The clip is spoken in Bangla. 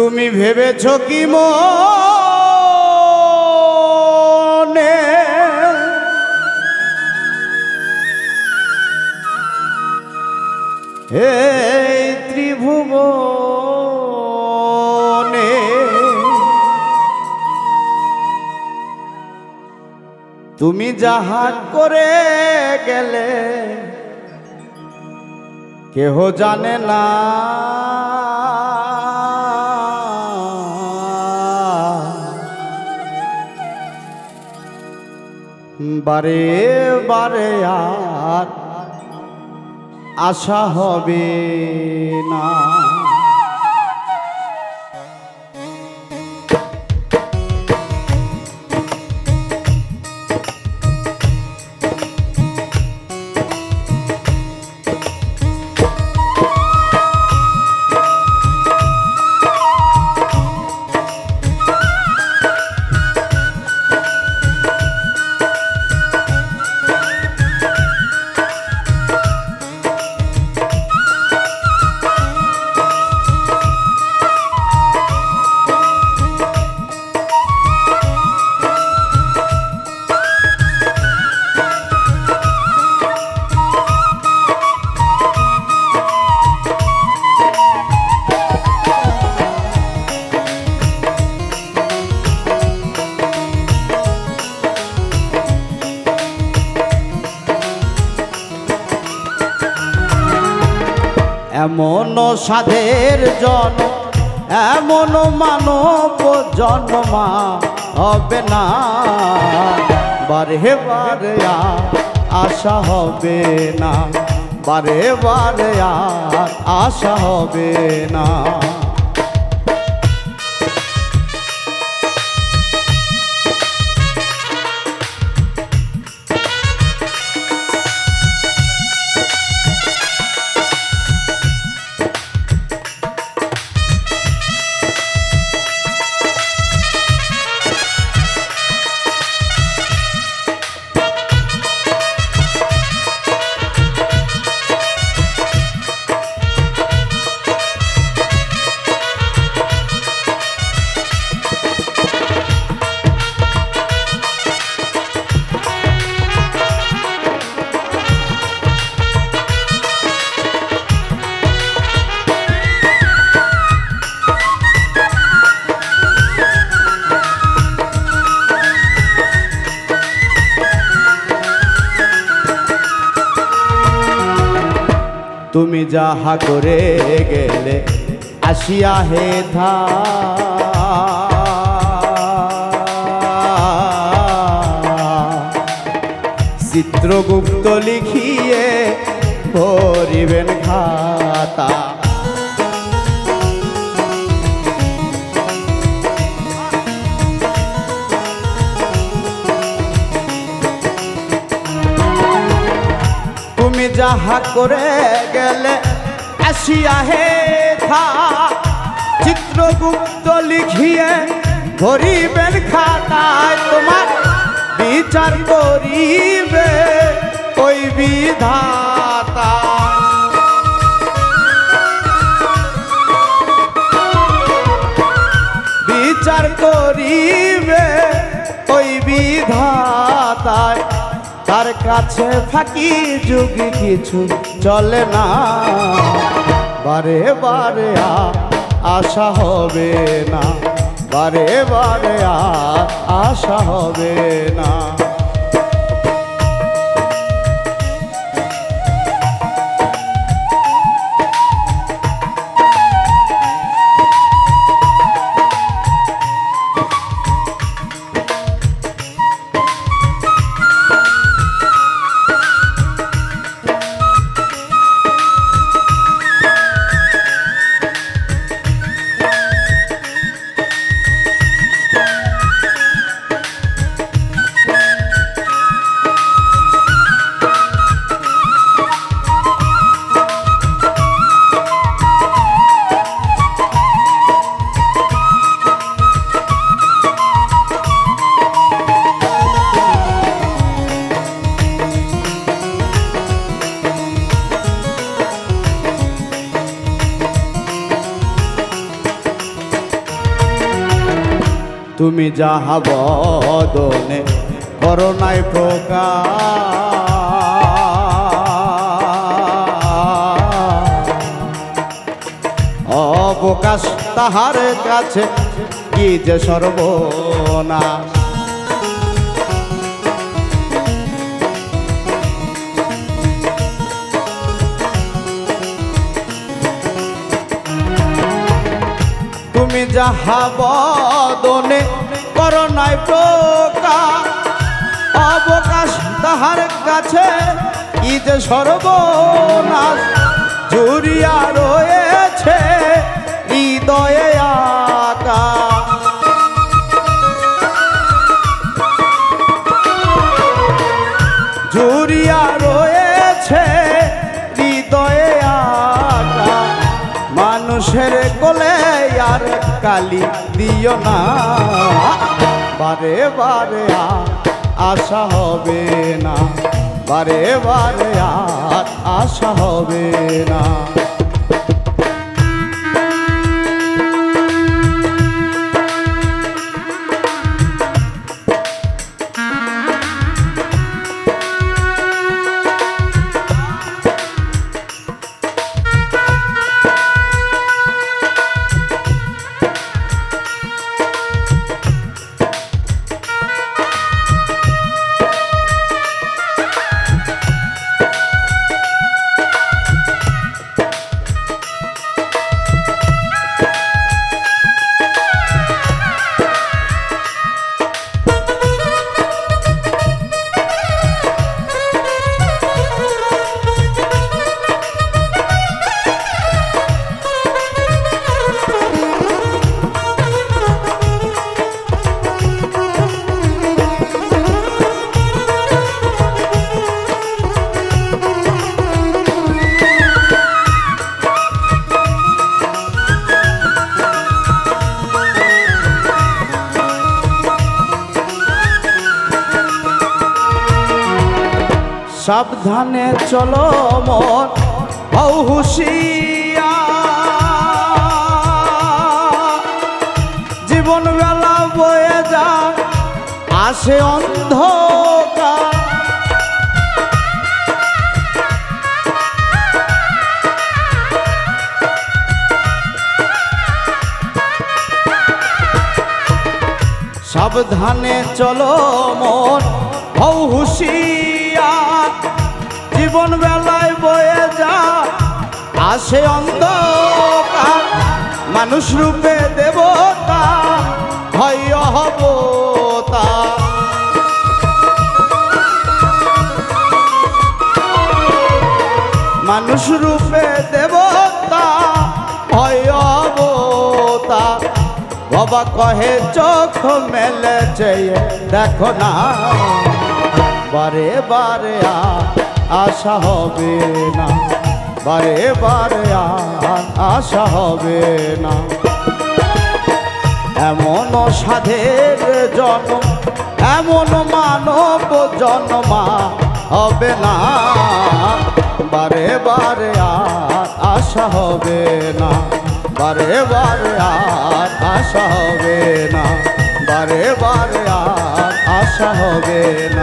তুমি ভেবেছ কি মনে এই ত্রিভুবনে তুমি যাহা করে গেলে কেহ জানে না বারে বারে আর আশা হবে না। এমন সাধের জন্ম এমন মানব জন্মা হবে না বারে বারে আশা হবে না বারে বারে আশা হবে না। তুমি যাহা করে গেলে আসিয়া হে ধা চিত্রগুপ্ত লিখিয়ে ভরিবেন খাতা। তুমি যাহা করে গেলে আসিয়া হে থা চিত্রগুপ্ত লিখিয়ে ভরিবেন খাতায় তোমার বিচার করিবে ওই বিধাতা। বিচার করিবে ওই বিধাতায় তার কাছে ফাঁকি যুগি কিছু চলে না বারে বারে আশা হবে না বারে বারে আশা হবে না। তুমি যাহা বদনে করোনাই প্রকাশ অবকাশ তাহার কাছে কি যে সর্বনাশ তুমি যাহা বদনে করোনাই প্রকাশ অবকাশ তাহার কাছে কি যে সর্বনাশ জুড়িয়া রয়েছে হৃদয়ে আকা জুড়িয়া রয়েছে হৃদয়ে আকা মানুষের কোলে আর কালি দিও না বারে বারে আশা হবে না বারে বারে আর আশা হবে না সাবধানে চলো মন হও হুঁশিয়ার জীবন বেলা বয়ে যায় আসে অন্ধকার সাবধানে চলো মন হও হুঁশিয়ার জীবন বেলায় বয়ে যা আসে অন্ধকার মানুষ রূপে দেবতা হয় অহবতা মানুষ রূপে দেবতা হয় অবতার বাবা কহে চোখ মেলে চেয়ে দেখো না বারে বারে আশা হবে না বারে বারে আশা হবে না এমন সাধের জন্ম এমন মানব জন্মা হবে না বারে বারে আশা হবে না বারে বারে আশা হবে না বারে বারে আশা হবে না।